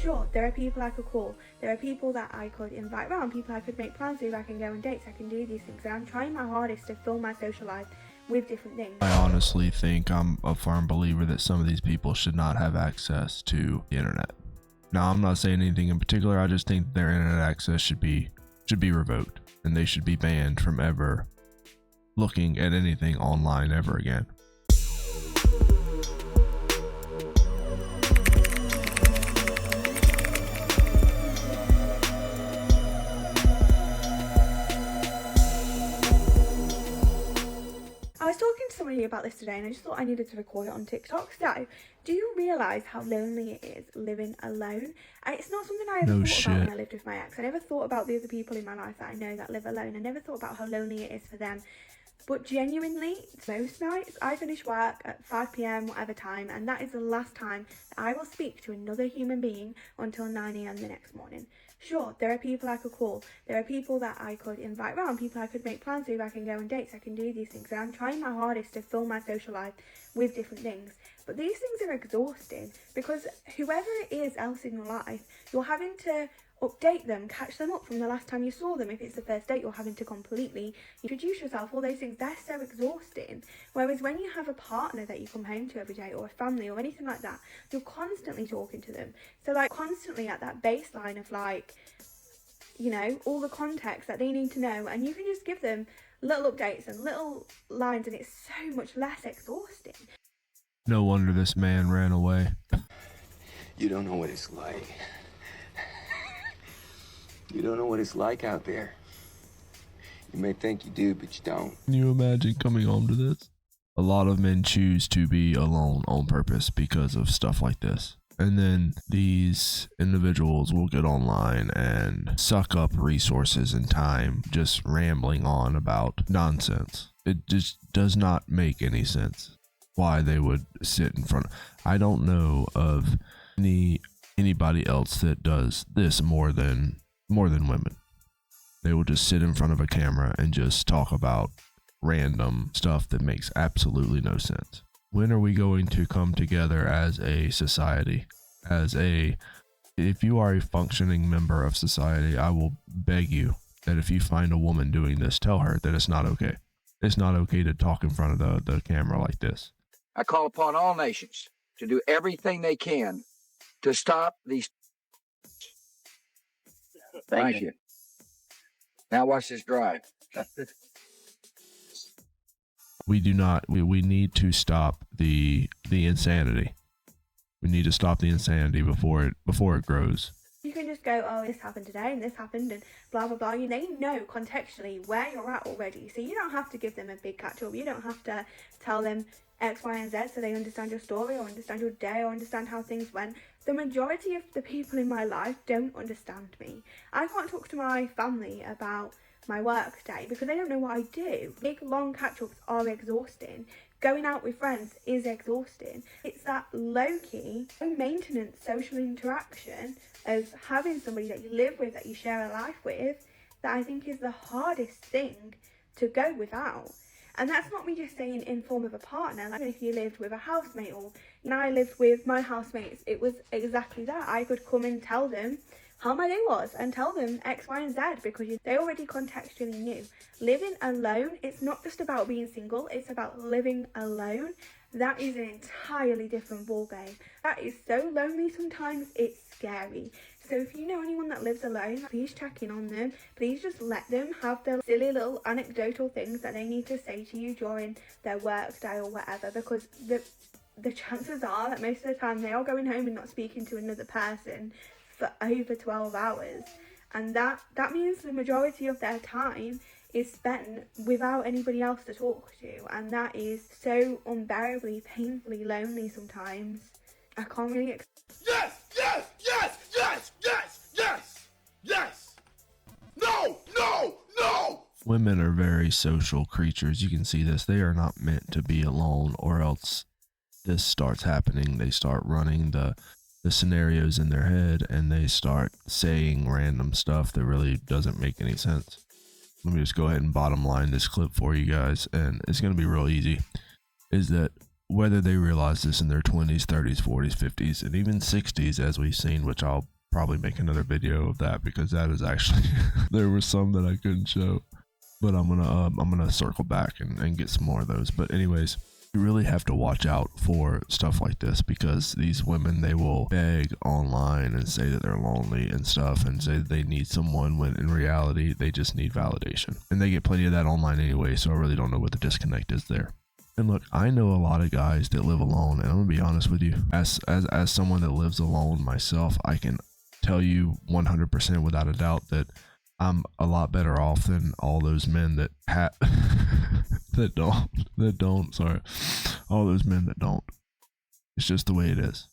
Sure, there are people I could call, there are people that I could invite around, people I could make plans with, I can go on dates, I can do these things, and I'm trying my hardest to fill my social life with different things. I honestly think I'm a firm believer that some of these people should not have access to the internet. Now, I'm not saying anything in particular, I just think their internet access should be revoked, and they should be banned from ever looking at anything online ever again. I was talking to somebody about this today and I just thought I needed to record it on TikTok. So, do you realise how lonely it is living alone? It's not something I ever thought about when I lived with my ex. I never thought about the other people in my life that I know that live alone. I never thought about how lonely it is for them. But genuinely, most nights I finish work at 5 p.m, whatever time, and that is the last time that I will speak to another human being until 9 a.m. the next morning. Sure, there are people I could call, there are people that I could invite around, people I could make plans with, I can go on dates, I can do these things, and I'm trying my hardest to fill my social life with different things. But these things are exhausting because whoever it is else in your life, you're having to update them, catch them up from the last time you saw them. If it's the first date, you're having to completely introduce yourself, all those things. They're so exhausting. Whereas when you have a partner that you come home to every day, or a family or anything like that, you're constantly talking to them. So like constantly at that baseline of like, you know, all the context that they need to know, and you can just give them little updates and little lines, and it's so much less exhausting. No wonder this man ran away. You don't know what it's like. You don't know what it's like out there. You may think you do, but you don't. Can you imagine coming home to this? A lot of men choose to be alone on purpose because of stuff like this. And then these individuals will get online and suck up resources and time just rambling on about nonsense. It just does not make any sense why they would sit in front. I don't know of anybody else that does this more than women. They will just sit in front of a camera and just talk about random stuff that makes absolutely no sense. When are we going to come together as a society? If you are a functioning member of society, I will beg you that if you find a woman doing this, tell her that it's not okay. It's not okay to talk in front of the camera like this. I call upon all nations to do everything they can to stop these. Thank you. Now watch this drive. We need to stop the insanity. We need to stop the insanity before it grows. You can just go, oh, this happened today and this happened and blah, blah, blah. They know contextually where you're at already. So you don't have to give them a big catch-up. You don't have to tell them X, Y, and Z so they understand your story or understand your day or understand how things went. The majority of the people in my life don't understand me. I can't talk to my family about my work day because they don't know what I do. Big, long catch-ups are exhausting. Going out with friends is exhausting. It's that low-key, low-maintenance social interaction of having somebody that you live with, that you share a life with, that I think is the hardest thing to go without. And that's not me just saying in form of a partner. Like if you lived with a housemate, or when I lived with my housemates, it was exactly that. I could come and tell them how my day was and tell them X, Y, and Z because they already contextually knew. Living alone, it's not just about being single, it's about living alone. That is an entirely different ballgame. That is so lonely sometimes, it's scary. So if you know anyone that lives alone, please check in on them. Please just let them have their silly little anecdotal things that they need to say to you during their work day or whatever, because the chances are that most of the time they are going home and not speaking to another person for over 12 hours. And that means the majority of their time is spent without anybody else to talk to. And that is so unbearably, painfully lonely sometimes. I can't really Yes! Yes! Yes! Yes! Yes! Yes! Yes! No! No! No! Women are very social creatures. You can see this. They are not meant to be alone, or else this starts happening. They start running the scenarios in their head, and they start saying random stuff that really doesn't make any sense. Let me just go ahead and bottom line this clip for you guys, and it's going to be real easy. Is that whether they realize this in their 20s, 30s, 40s, 50s, and even 60s, as we've seen, which I'll probably make another video of that, because that is actually there were some that I couldn't show, but I'm gonna circle back and get some more of those. But anyways, you really have to watch out for stuff like this, because these women, they will beg online and say that they're lonely and stuff, and say that they need someone, when in reality they just need validation, and they get plenty of that online anyway. So I really don't know what the disconnect is there. And look, I know a lot of guys that live alone, and I'm gonna be honest with you, as someone that lives alone myself, I can tell you 100% without a doubt that I'm a lot better off than all those men that don't. Sorry, all those men that don't. It's just the way it is.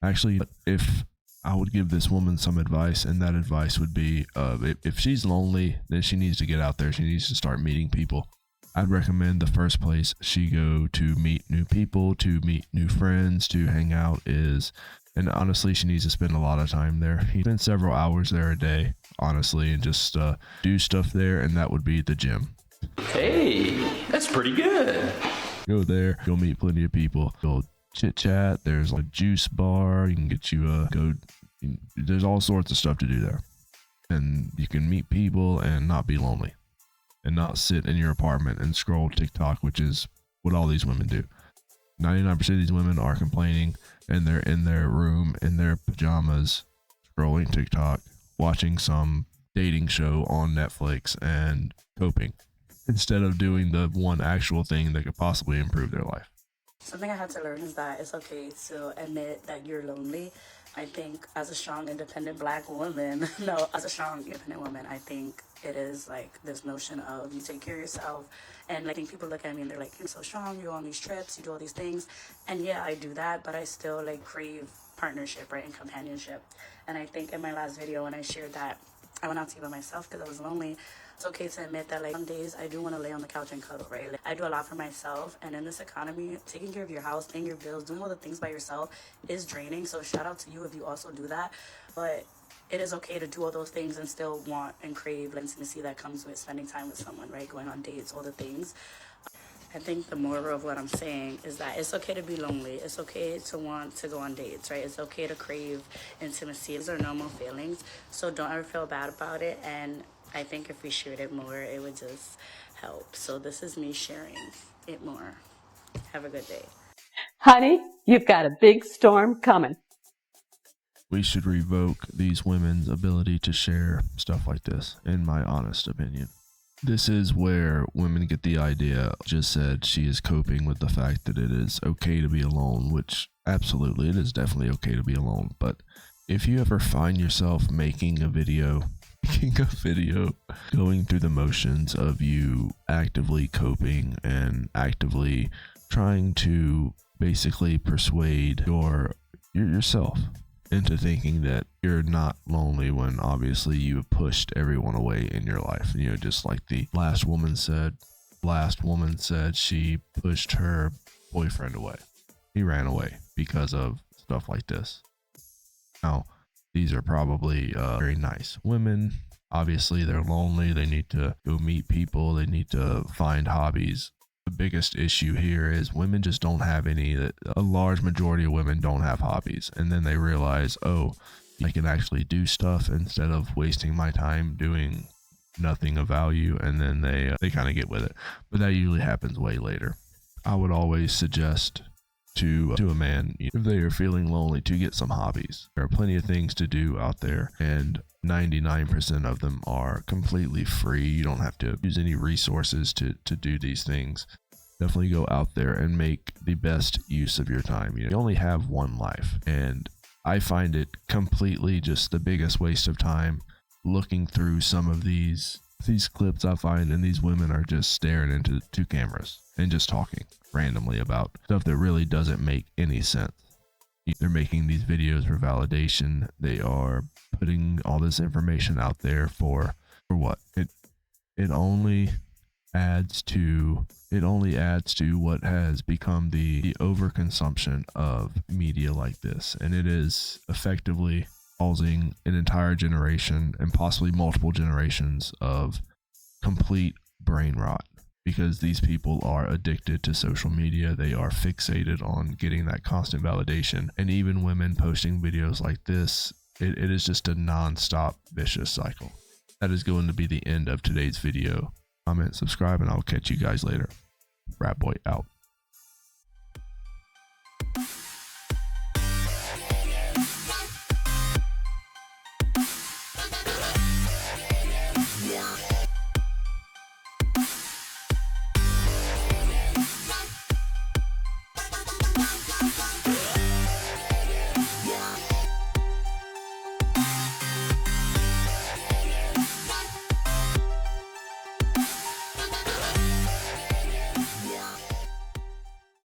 Actually, if I would give this woman some advice, and that advice would be, if she's lonely, then she needs to get out there. She needs to start meeting people. I'd recommend the first place she go to meet new people, to meet new friends, to hang out is, and honestly, she needs to spend a lot of time there. You spend several hours there a day, honestly, and just do stuff there, and that would be the gym. Hey, that's pretty good. Go there, you'll meet plenty of people. You'll chit chat. There's a juice bar. You can get you there's all sorts of stuff to do there, and you can meet people and not be lonely, and not sit in your apartment and scroll TikTok, which is what all these women do. 99% of these women are complaining, and they're in their room in their pajamas scrolling TikTok, watching some dating show on Netflix, and coping, instead of doing the one actual thing that could possibly improve their life. Something I had to learn is that it's okay to admit that you're lonely. I think as a strong, independent black woman, as a strong, independent woman, I think it is like this notion of you take care of yourself. And I think people look at me and they're like, you're so strong, you go on these trips, you do all these things. And yeah, I do that, but I still like crave partnership, right, and companionship. And I think in my last video when I shared that I went out to eat by myself because I was lonely, it's okay to admit that like some days I do want to lay on the couch and cuddle, right? Like, I do a lot for myself, and in this economy, taking care of your house, paying your bills, doing all the things by yourself is draining. So shout out to you if you also do that. But it is okay to do all those things and still want and crave the intimacy that comes with spending time with someone, right? Going on dates, all the things. I think the moral of what I'm saying is that it's okay to be lonely. It's okay to want to go on dates, right? It's okay to crave intimacy. These are normal feelings, so don't ever feel bad about it. And I think if we shared it more, it would just help. So this is me sharing it more. Have a good day. Honey, you've got a big storm coming. We should revoke these women's ability to share stuff like this, in my honest opinion. This is where women get the idea. Just said she is coping with the fact that it is okay to be alone, which absolutely, it is definitely okay to be alone. But if you ever find yourself making a video, going through the motions of you actively coping and actively trying to basically persuade yourself into thinking that you're not lonely, when obviously you have pushed everyone away in your life. You know, just like the last woman said she pushed her boyfriend away. He ran away because of stuff like this. Now, these are probably very nice women. Obviously, they're lonely. They need to go meet people. They need to find hobbies. The biggest issue here is women just don't have any. A large majority of women don't have hobbies, and then they realize, oh, I can actually do stuff instead of wasting my time doing nothing of value, and then they kind of get with it. But that usually happens way later. I would always suggest to a man, if they are feeling lonely, to get some hobbies. There are plenty of things to do out there, and 99% of them are completely free. You don't have to use any resources to do these things. Definitely go out there and make the best use of your time. You only have one life, and I find it completely just the biggest waste of time looking through some of these clips I find, and these women are just staring into two cameras and just talking randomly about stuff that really doesn't make any sense. They're making these videos for validation. They are putting all this information out there for what? It only adds to what has become the overconsumption of media like this, and it is effectively causing an entire generation and possibly multiple generations of complete brain rot. because these people are addicted to social media. They are fixated on getting that constant validation. And even women posting videos like this, it is just a non-stop vicious cycle. That is going to be the end of today's video. Comment, subscribe, and I'll catch you guys later. Rat Boy out.